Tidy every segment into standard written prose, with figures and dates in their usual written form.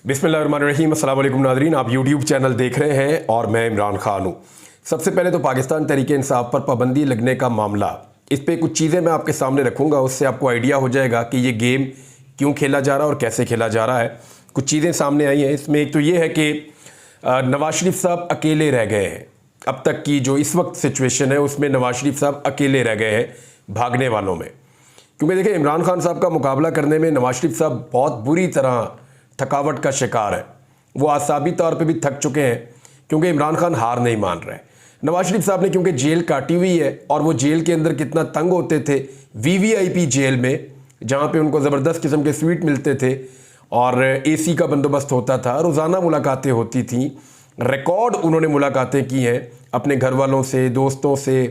बिस्मिल्लाहिर्रहमानिर्रहीम। अस्सलाम वालेकुम नाज़रीन, आप यूट्यूब चैनल देख रहे हैं और मैं इमरान खान हूँ। सबसे पहले तो पाकिस्तान तहरीक इंसाफ पर पाबंदी लगने का मामला, इस पे कुछ चीज़ें मैं आपके सामने रखूँगा, उससे आपको आइडिया हो जाएगा कि ये गेम क्यों खेला जा रहा है और कैसे खेला जा रहा है। कुछ चीज़ें सामने आई हैं। इसमें एक तो ये है कि नवाज शरीफ साहब अकेले रह गए हैं। अब तक की जो इस वक्त सिचुएशन है उसमें नवाज शरीफ साहब अकेले रह गए हैं भागने वालों में, क्योंकि देखिए इमरान खान साहब का मुकाबला करने में नवाज शरीफ साहब बहुत बुरी तरह थकावट का शिकार है। वो आसाबी तौर पे भी थक चुके हैं क्योंकि इमरान खान हार नहीं मान रहे। नवाज शरीफ साहब ने क्योंकि जेल काटी हुई है और वो जेल के अंदर कितना तंग होते थे, वीवीआईपी जेल में जहाँ पे उनको ज़बरदस्त किस्म के स्वीट मिलते थे और एसी का बंदोबस्त होता था, रोज़ाना मुलाकातें होती थी। रिकॉर्ड उन्होंने मुलाकातें की हैं अपने घर वालों से, दोस्तों से,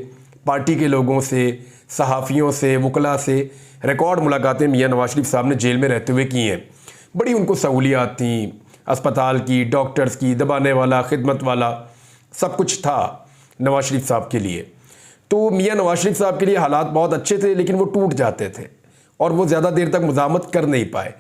पार्टी के लोगों से, सहाफ़ियों से, वकला से। रिकॉर्ड मुलाकातें मियाँ नवाज शरीफ साहब ने जेल में रहते हुए की हैं। बड़ी उनको सहूलियात थी, अस्पताल की, डॉक्टर्स की, दबाने वाला, खिदमत वाला, सब कुछ था नवाज शरीफ साहब के लिए। तो मियाँ नवाज शरीफ साहब के लिए हालात बहुत अच्छे थे, लेकिन वो टूट जाते थे और वो ज़्यादा देर तक मुज़ामत कर नहीं पाए।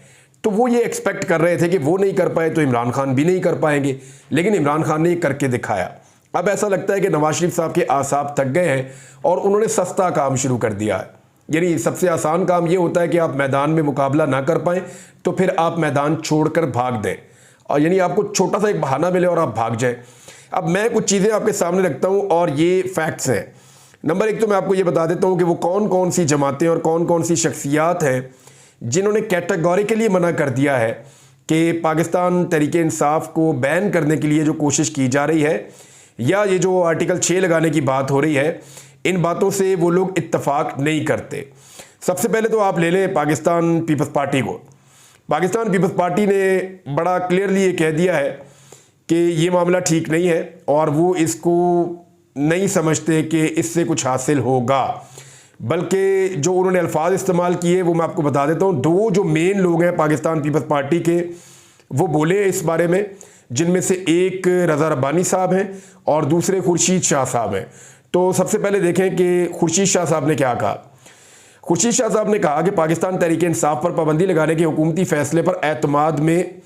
तो वो ये एक्सपेक्ट कर रहे थे कि वो नहीं कर पाए तो इमरान खान भी नहीं कर पाएंगे, लेकिन इमरान खान ने करके दिखाया। अब ऐसा लगता है कि नवाज शरीफ साहब के आसाब थक गए हैं और उन्होंने सस्ता काम शुरू कर दिया है। यानी सबसे आसान काम ये होता है कि आप मैदान में मुकाबला ना कर पाएँ तो फिर आप मैदान छोड़कर भाग दें, और यानी आपको छोटा सा एक बहाना मिले और आप भाग जाएं। अब मैं कुछ चीज़ें आपके सामने रखता हूं और ये फैक्ट्स हैं। नंबर एक तो मैं आपको ये बता देता हूं कि वो कौन कौन सी जमातें और कौन कौन सी शख्सियात हैं जिन्होंने कैटेगोरिकली मना कर दिया है कि पाकिस्तान तहरीक इंसाफ को बैन करने के लिए जो कोशिश की जा रही है या ये जो आर्टिकल 6 लगाने की बात हो रही है, इन बातों से वो लोग इत्तफाक नहीं करते। सबसे पहले तो आप ले लें पाकिस्तान पीपल्स पार्टी को। पाकिस्तान पीपल्स पार्टी ने बड़ा क्लियरली ये कह दिया है कि ये मामला ठीक नहीं है और वो इसको नहीं समझते कि इससे कुछ हासिल होगा। बल्कि जो उन्होंने अल्फाज इस्तेमाल किए वो मैं आपको बता देता हूँ। दो जो मेन लोग हैं पाकिस्तान पीपल्स पार्टी के, वो बोले इस बारे में, जिनमें से एक रज़ा रब्बानी साहब हैं और दूसरे खुर्शीद शाह साहब हैं। तो सबसे पहले देखें कि खुर्शीद शाह साहब ने क्या कहा। खुर्शीद शाह साहब ने कहा कि पाकिस्तान तहरीक इंसाफ पर पाबंदी लगाने के हुकूमती फैसले पर एतमाद में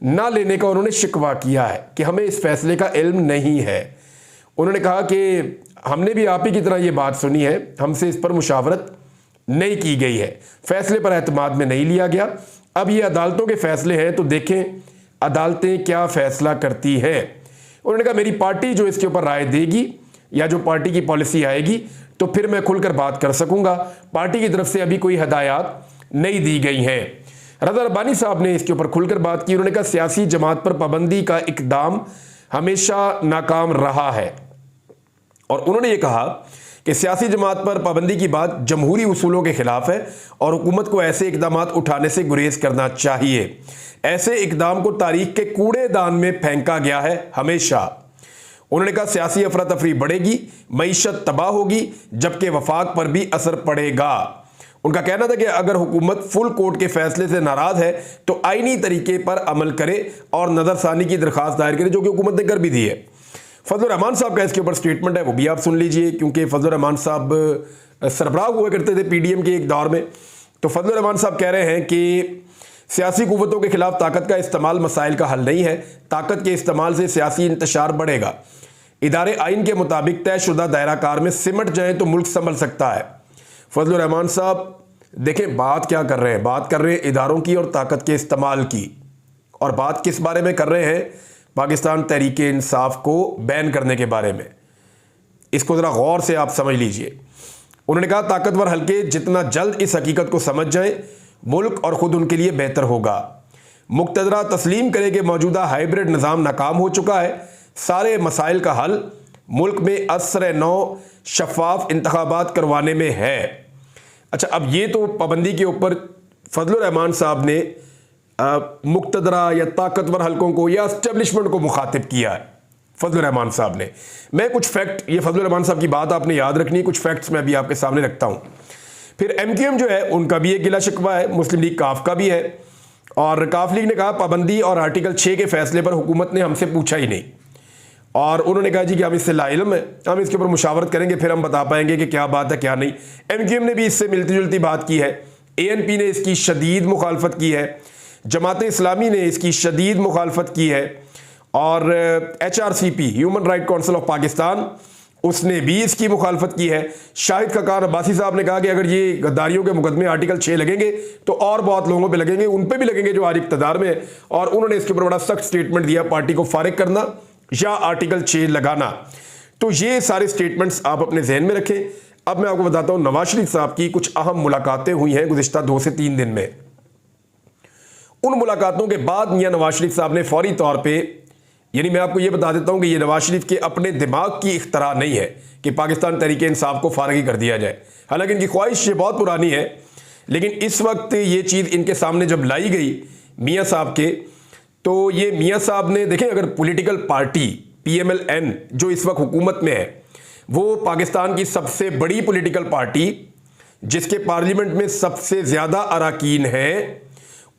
ना लेने का उन्होंने शिकवा किया है कि हमें इस फैसले का इल्म नहीं है। उन्होंने कहा कि हमने भी आप ही की तरह ये बात सुनी है, हमसे इस पर मुशावरत नहीं की गई है, फैसले पर एतमाद में नहीं लिया गया। अब ये अदालतों के फैसले हैं तो देखें अदालतें क्या फैसला करती है। उन्होंने कहा मेरी पार्टी जो इसके ऊपर राय देगी या जो पार्टी की पॉलिसी आएगी तो फिर मैं खुलकर बात कर सकूंगा। पार्टी की तरफ से अभी कोई हदायत नहीं दी गई हैं। रज़ा रब्बानी साहब ने इसके ऊपर खुलकर बात की। उन्होंने कहा सियासी जमात पर पाबंदी का इकदाम हमेशा नाकाम रहा है और उन्होंने ये कहा कि सियासी जमात पर पाबंदी की बात जमहूरी उसूलों के खिलाफ है और हुकूमत को ऐसे इकदाम उठाने से गुरेज करना चाहिए। ऐसे इकदाम को तारीख के कूड़ेदान में फेंका गया है हमेशा। उन्होंने कहा सियासी अफरा तफरी बढ़ेगी, मईशत तबाह होगी, जबकि वफाक पर भी असर पड़ेगा। उनका कहना था कि अगर हुकूमत फुल कोर्ट के फैसले से नाराज है तो आईनी तरीके पर अमल करे और नजरसानी की दरखास्त दायर करे, जो कि हुकूमत ने कर भी दी है। फजलुर रहमान साहब का इसके ऊपर स्टेटमेंट है, वो भी आप सुन लीजिए, क्योंकि फजलुर रहमान साहब सरबराह हुआ करते थे पीडीएम के एक दौर में। तो फजलुर रहमान साहब कह रहे हैं कि सियासी कुव्वतों के खिलाफ ताकत का इस्तेमाल मसाइल का हल नहीं है, ताकत के इस्तेमाल से सियासी इंतशार बढ़ेगा। इदारे आइन के मुताबिक तयशुदा दायरा कार में सिमट जाए तो मुल्क संभल सकता है। फजलुर रहमान साहब देखें बात क्या कर रहे हैं, बात कर रहे हैं इदारों की और ताकत के इस्तेमाल की। और बात किस बारे में कर रहे हैं? पाकिस्तान तहरीक इंसाफ को बैन करने के बारे में। इसको ज़रा गौर से आप समझ लीजिए। उन्होंने कहा ताकतवर हल्के जितना जल्द इस हकीकत को समझ जाए मुल्क और ख़ुद उनके लिए बेहतर होगा। मुक्तदरा तस्लीम करे कि मौजूदा हाइब्रिड निज़ाम नाकाम हो चुका है। सारे मसाइल का हल मुल्क में असर नौ शफाफ इंतखाबात करवाने में है। अच्छा, अब ये तो पाबंदी के ऊपर फजलुर रहमान साहब ने मुक्तदरा या ताकतवर हलकों को या एस्टेब्लिशमेंट को मुखातिब किया है। फजलुर रहमान साहब ने, मैं कुछ फैक्ट, ये फजलुर रहमान साहब की बात आपने याद रखनी है, कुछ फैक्ट्स मैं भी आपके सामने रखता हूँ। फिर MQM जो है उनका भी एक गिला शिकवा है, मुस्लिम लीग काफ का भी है। और काफ लीग ने कहा पाबंदी और आर्टिकल 6 के फैसले पर हुकूमत ने हमसे पूछा ही नहीं और उन्होंने कहा जी कि हम इससे लाइलम है, हम इसके ऊपर मुशावरत करेंगे, फिर हम बता पाएंगे कि क्या बात है क्या नहीं। MQM ने भी इससे मिलती जुलती बात की है। ANP ने इसकी शदीद मुखालफत की है। जमात इस्लामी ने इसकी शदीद मुखालफत की है और HRCP human right council of Pakistan उसने भी इसकी मुखालफत की है। शाहिद खकान अब्बासी साहब ने कहा कि अगर ये गद्दारियों के मुकदमे आर्टिकल 6 लगेंगे तो और बहुत लोगों पे लगेंगे, उन पे भी लगेंगे जो आज इक़्तिदार में है। और उन्होंने इसके ऊपर बड़ा सख्त स्टेटमेंट दिया, पार्टी को फारिग करना या आर्टिकल 6 लगाना। तो ये सारे स्टेटमेंट्स आप अपने जहन में रखें। अब मैं आपको बताता हूं नवाज शरीफ साहब की कुछ अहम मुलाकातें हुई हैं गुज़िश्ता 2 से 3 दिन में। उन मुलाकातों के बाद मियां नवाज शरीफ साहब ने फौरी तौर पे, यानी मैं आपको ये बता देता हूं कि ये नवाज शरीफ के अपने दिमाग की इख्तरा नहीं है कि पाकिस्तान तहरीक-ए-इंसाफ को फारगी कर दिया जाए। हालांकि इनकी ख्वाहिश ये बहुत पुरानी है, लेकिन इस वक्त ये चीज़ इनके सामने जब लाई गई मियां साहब के, तो ये मियां साहब ने देखें, अगर पॉलिटिकल पार्टी PMLN जो इस वक्त हुकूमत में है, वो पाकिस्तान की सबसे बड़ी पॉलिटिकल पार्टी जिसके पार्लियामेंट में सबसे ज़्यादा अराकीन हैं,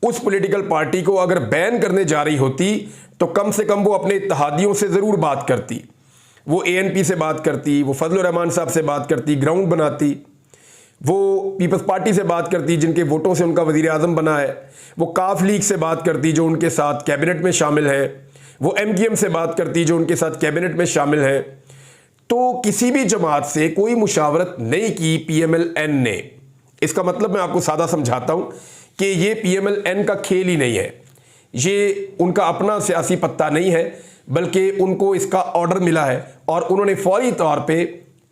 उस पॉलिटिकल पार्टी को अगर बैन करने जा रही होती तो कम से कम वो अपने इत्तेहादियों से ज़रूर बात करती। वो ANP से बात करती, वो फजल रहमान साहब से बात करती, ग्राउंड बनाती, वो पीपल्स पार्टी से बात करती जिनके वोटों से उनका वज़ीर आज़म बना है, वो काफ लीग से बात करती जो उनके साथ कैबिनेट में शामिल है, वो MKM से बात करती जो उनके साथ कैबिनेट में शामिल है। तो किसी भी जमात से कोई मुशावरत नहीं की PMLN ने। इसका मतलब मैं आपको सादा समझाता हूं कि ये PMLN का खेल ही नहीं है, ये उनका अपना सियासी पत्ता नहीं है, बल्कि उनको इसका ऑर्डर मिला है और उन्होंने फौरी तौर पे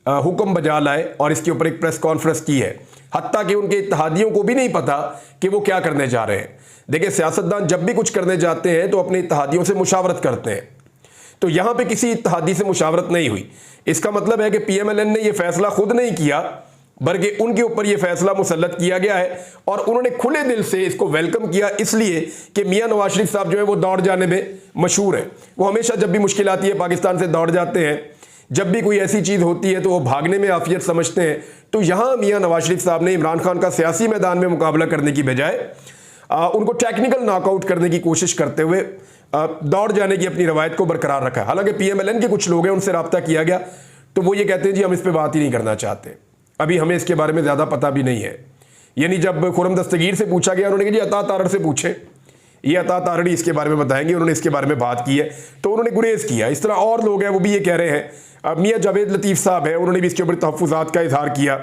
हुक्म बजा लाए और इसके ऊपर एक प्रेस कॉन्फ्रेंस की है। हत्ता कि उनके इत्तेहादियों को भी नहीं पता कि वो क्या करने जा रहे हैं। देखिए, सियासतदान जब भी कुछ करने जाते हैं तो अपने इत्तेहादियों से मुशावरत करते हैं, तो यहां पे किसी इत्तेहादी से मुशावरत नहीं हुई। इसका मतलब है कि PMLN ने यह फैसला खुद नहीं किया, बल्कि उनके ऊपर यह फैसला मुसल्लत किया गया है और उन्होंने खुले दिल से इसको वेलकम किया, इसलिए कि मियां नवाज शरीफ साहब जो है वो दौड़ जाने में मशहूर है। वो हमेशा जब भी मुश्किल आती है पाकिस्तान से दौड़ जाते हैं, जब भी कोई ऐसी चीज़ होती है तो वो भागने में आफियत समझते हैं। तो यहाँ मियां नवाज शरीफ साहब ने इमरान खान का सियासी मैदान में मुकाबला करने की बजाय उनको टेक्निकल नॉकआउट करने की कोशिश करते हुए दौड़ जाने की अपनी रवायत को बरकरार रखा है। हालांकि PMLN के कुछ लोग हैं, उनसे रब्ता किया गया तो वो ये कहते हैं जी हम इस पर बात ही नहीं करना चाहते, अभी हमें इसके बारे में ज़्यादा पता भी नहीं है। यानी जब खुरम दस्तगीर से पूछा गया, उन्होंने कहा जी अता तारड़ से पूछे, ये अता तारड़ इसके बारे में बताएंगे, उन्होंने इसके बारे में बात की है, तो उन्होंने गुरेज किया। इस तरह और लोग हैं वो भी ये कह रहे हैं। मियाँ जावेद लतीफ़ साहब हैं, उन्होंने भी इसके ऊपर तहफ़्फ़ुज़ात का इजहार किया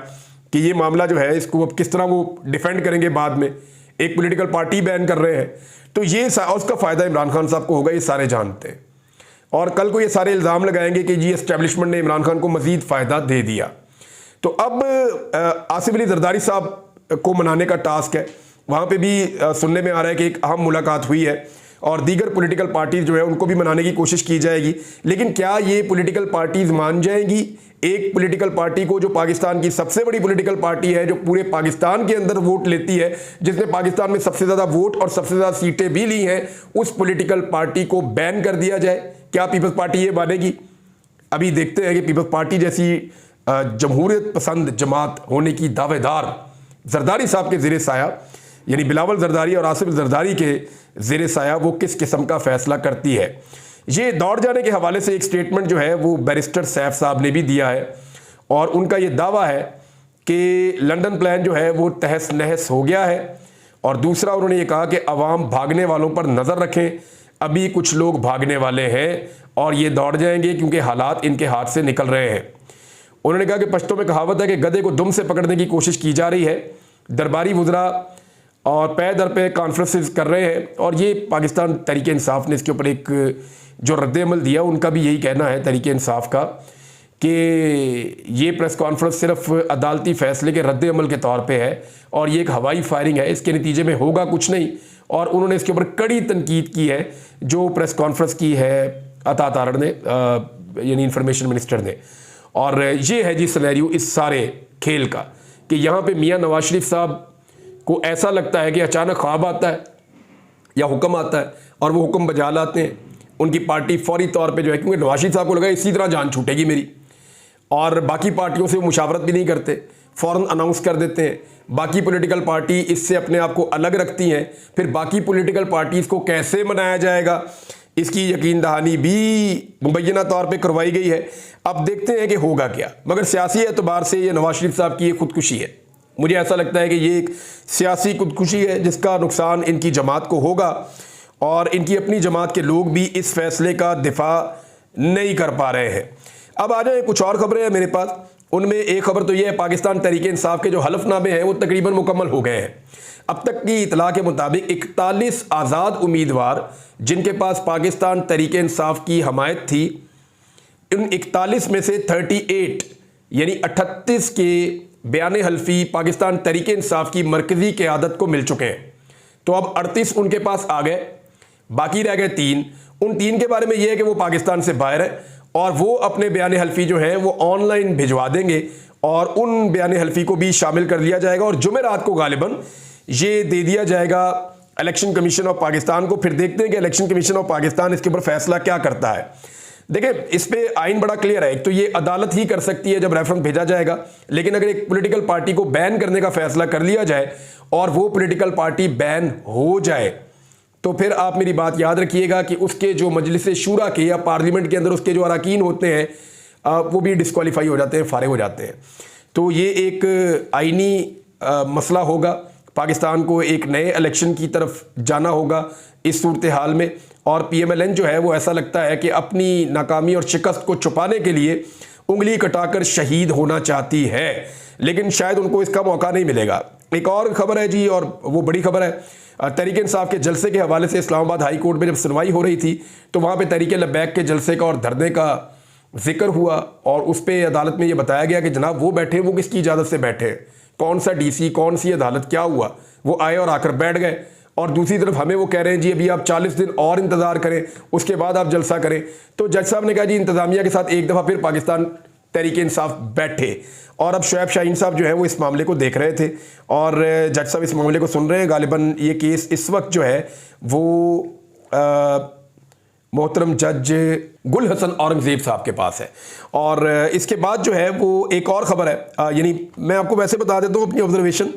कि ये मामला जो है इसको अब किस तरह वो डिफेंड करेंगे। बाद में एक पॉलिटिकल पार्टी बैन कर रहे हैं, तो ये उसका फ़ायदा इमरान खान साहब को होगा, ये सारे जानते हैं। और कल को ये सारे इल्ज़ाम लगाएंगे कि जी एस्टेब्लिशमेंट ने इमरान खान को मज़ीद फ़ायदा दे दिया। तो अब आसिफ अली जरदारी साहब को मनाने का टास्क है। वहाँ पे भी सुनने में आ रहा है कि एक अहम मुलाकात हुई है और दीगर पॉलिटिकल पार्टीज जो है उनको भी मनाने की कोशिश की जाएगी। लेकिन क्या ये पॉलिटिकल पार्टीज मान जाएंगी एक पॉलिटिकल पार्टी को जो पाकिस्तान की सबसे बड़ी पॉलिटिकल पार्टी है, जो पूरे पाकिस्तान के अंदर वोट लेती है, जिसने पाकिस्तान में सबसे ज़्यादा वोट और सबसे ज़्यादा सीटें भी ली हैं, उस पॉलिटिकल पार्टी को बैन कर दिया जाए? क्या पीपल्स पार्टी ये मानेगी? अभी देखते हैं कि पीपल्स पार्टी जैसी जमहूरियत पसंद जमात होने की दावेदार जरदारी साहब के ज़ेरे साया, यानी बिलावल जरदारी और आसिफ जरदारी के ज़ेरे साया, वो किस किस्म का फैसला करती है। ये दौड़ जाने के हवाले से एक स्टेटमेंट जो है वो बैरिस्टर सैफ साहब ने भी दिया है और उनका ये दावा है कि लंदन प्लान जो है वो तहस नहस हो गया है। और दूसरा उन्होंने ये कहा कि अवाम भागने वालों पर नज़र रखें, अभी कुछ लोग भागने वाले हैं और ये दौड़ जाएंगे क्योंकि हालात इनके हाथ से निकल रहे हैं। उन्होंने कहा कि पश्तो में कहावत है कि गधे को दुम से पकड़ने की कोशिश की जा रही है। दरबारी वुज़रा और पे दर पे कॉन्फ्रेंसेस कर रहे हैं और ये पाकिस्तान तहरीक-ए-इंसाफ ने इसके ऊपर एक जो रद्द-ए-अमल दिया, उनका भी यही कहना है तहरीक-ए-इंसाफ का कि ये प्रेस कॉन्फ्रेंस सिर्फ अदालती फैसले के रद्द-ए-अमल के तौर पे है और ये एक हवाई फायरिंग है, इसके नतीजे में होगा कुछ नहीं। और उन्होंने इसके ऊपर कड़ी तनकीद की है जो प्रेस कॉन्फ्रेंस की है अता तारड़ ने, यानी इंफॉर्मेशन मिनिस्टर ने। और ये है जी सिनेरियो इस सारे खेल का कि यहाँ पे मियाँ नवाज शरीफ साहब को ऐसा लगता है कि अचानक ख्वाब आता है या हुक्म आता है और वो हुक्म बजा लाते हैं। उनकी पार्टी फौरी तौर पे जो है, क्योंकि नवाज शरीफ साहब को लगा इसी तरह जान छूटेगी मेरी, और बाकी पार्टियों से वो मुशावरत भी नहीं करते, फ़ौरन अनाउंस कर देते हैं। बाकी पॉलिटिकल पार्टी इससे अपने आप को अलग रखती हैं, फिर बाकी पॉलिटिकल पार्टीज़ को कैसे मनाया जाएगा इसकी यकीन दहानी भी मुबैना तौर पे करवाई गई है। अब देखते हैं कि होगा क्या, मगर सियासी एतबार से ये नवाज शरीफ साहब की ये खुदकुशी है, मुझे ऐसा लगता है कि ये एक सियासी खुदकुशी है जिसका नुकसान इनकी जमात को होगा और इनकी अपनी जमात के लोग भी इस फैसले का दिफा नहीं कर पा रहे हैं। अब आ जाए, कुछ और खबरें हैं मेरे पास। उनमें एक खबर तो यह है, पाकिस्तान तहरीक इंसाफ के जो हलफनामे हैं वो तकरीबन मुकम्मल हो गए हैं। अब तक की इतला के मुताबिक 41 आज़ाद उम्मीदवार जिनके पास पाकिस्तान तहरीक इंसाफ की हमायत थी, उन 41 में से 38 यानी 38 के बयान हल्फी पाकिस्तान तहरीक इंसाफ की मरकजी क़यादत को मिल चुके हैं। तो अब 38 उनके पास आ गए, बाकी रह गए 3। उन 3 के बारे में यह है कि वो पाकिस्तान से बाहर है और वो अपने बयान हल्फी जो है वो ऑनलाइन भिजवा देंगे और उन बयान हल्फी को भी शामिल कर लिया जाएगा और जुमेरात को गालिबन ये दे दिया जाएगा इलेक्शन कमीशन ऑफ पाकिस्तान को। फिर देखते हैं कि इलेक्शन कमीशन ऑफ पाकिस्तान इसके ऊपर फैसला क्या करता है। देखिए, इस पे आइन बड़ा क्लियर है। एक तो ये अदालत ही कर सकती है जब रेफरेंस भेजा जाएगा, लेकिन अगर एक पॉलिटिकल पार्टी को बैन करने का फैसला कर लिया जाए और वो पॉलिटिकल पार्टी बैन हो जाए तो फिर आप मेरी बात याद रखिएगा कि उसके जो मजलिस शूरा के या पार्लियामेंट के अंदर उसके जो अरकान होते हैं वो भी डिस्क्वालीफाई हो जाते हैं, फारिग हो जाते हैं। तो ये एक आइनी मसला होगा। पाकिस्तान को एक नए इलेक्शन की तरफ जाना होगा इस सूरत हाल में, और PMLN जो है वो ऐसा लगता है कि अपनी नाकामी और शिकस्त को छुपाने के लिए उंगली कटाकर शहीद होना चाहती है, लेकिन शायद उनको इसका मौका नहीं मिलेगा। एक और खबर है जी, और वो बड़ी खबर है, तहरीक इंसाफ के जलसे के हवाले से इस्लामाबाद हाई कोर्ट में जब सुनवाई हो रही थी तो वहाँ पे तहरीक लब्बैक के जलसे का और धरने का जिक्र हुआ और उस पर अदालत में ये बताया गया कि जनाब वो बैठे, वो किसकी इजाज़त से बैठे, कौन सा DC, कौन सी अदालत, क्या हुआ। वो आए और आकर बैठ गए और दूसरी तरफ हमें वो कह रहे हैं जी अभी आप 40 दिन और इंतज़ार करें, उसके बाद आप जलसा करें। तो जज साहब ने कहा जी इंतज़ामिया के साथ एक दफ़ा फिर पाकिस्तान तहरीक इंसाफ बैठे और अब शुएब शाहीन साहब जो है वो इस मामले को देख रहे थे और जज साहब इस मामले को सुन रहे हैं। गालिबन ये केस इस वक्त जो है वो मोहतरम जज गुल हसन औरंगज़ेब साहब के पास है। और इसके बाद जो है वो एक और ख़बर है, यानी मैं आपको वैसे बता देता हूँ अपनी ऑब्जर्वेशन।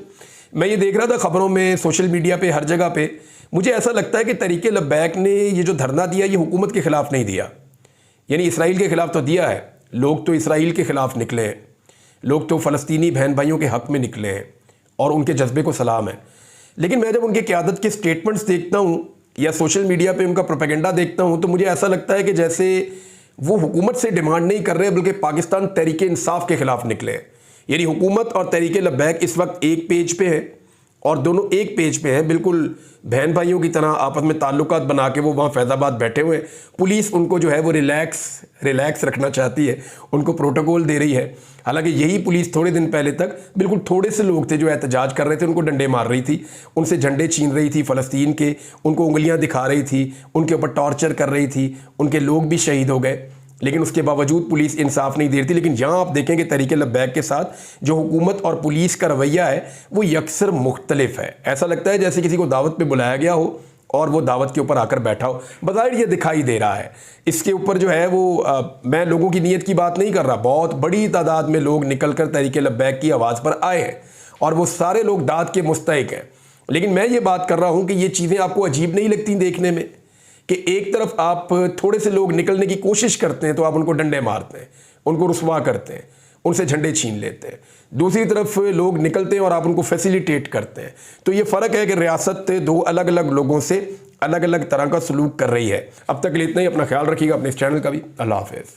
मैं ये देख रहा था खबरों में, सोशल मीडिया पे, हर जगह पे, मुझे ऐसा लगता है कि तहरीक लब्बैक ने ये जो धरना दिया ये हुकूमत के ख़िलाफ़ नहीं दिया, यानी इसराइल के ख़िलाफ़ तो दिया है। लोग तो इसराइल के ख़िलाफ़ निकले हैं, लोग तो फ़लस्तीनी बहन भाइयों के हक़ में निकले हैं और उनके जज्बे को सलाम है। लेकिन मैं जब उनके क़यादत के स्टेटमेंट्स देखता हूँ या सोशल मीडिया पे उनका प्रोपेगेंडा देखता हूँ तो मुझे ऐसा लगता है कि जैसे वो हुकूमत से डिमांड नहीं कर रहे बल्कि पाकिस्तान तहरीक इंसाफ के ख़िलाफ़ निकले हैं। यानी हुकूमत और तहरीक लब्बैक इस वक्त एक पेज पे है और दोनों एक पेज पे हैं, बिल्कुल बहन भाइयों की तरह आपस में ताल्लुकात बना के वो वहाँ फैज़ाबाद बैठे हुए हैं। पुलिस उनको जो है वो रिलैक्स रखना चाहती है, उनको प्रोटोकॉल दे रही है। हालांकि यही पुलिस थोड़े दिन पहले तक बिल्कुल थोड़े से लोग थे जो एहतजाज कर रहे थे, उनको डंडे मार रही थी, उनसे झंडे छीन रही थी फ़लस्तीन के, उनको उंगलियाँ दिखा रही थी, उनके ऊपर टॉर्चर कर रही थी, उनके लोग भी शहीद हो गए। लेकिन उसके बावजूद पुलिस इंसाफ नहीं दे रही थी। लेकिन यहाँ आप देखें कि तहरीक लब्बैक के साथ जो हुकूमत और पुलिस का रवैया है वो यकसर मुख्तलिफ है। ऐसा लगता है जैसे किसी को दावत पे बुलाया गया हो और वो दावत के ऊपर आकर बैठा हो, बज़ाहिर ये दिखाई दे रहा है। इसके ऊपर जो है वो मैं लोगों की नीयत की बात नहीं कर रहा, बहुत बड़ी तादाद में लोग निकल कर तहरीक लब्बैक की आवाज़ पर आए हैं और वो सारे लोग दाद के मुस्तहिक हैं। लेकिन मैं ये बात कर रहा हूँ कि ये चीज़ें आपको अजीब नहीं लगती देखने में कि एक तरफ आप थोड़े से लोग निकलने की कोशिश करते हैं तो आप उनको डंडे मारते हैं, उनको रुसवा करते हैं, उनसे झंडे छीन लेते हैं, दूसरी तरफ लोग निकलते हैं और आप उनको फैसिलिटेट करते हैं। तो ये फ़र्क है कि रियासत दो अलग अलग लोगों से अलग अलग तरह का सलूक कर रही है। अब तक के लिए इतना ही, अपना ख्याल रखिएगा, अपने इस चैनल का भी। अल्लाह हाफ़िज़।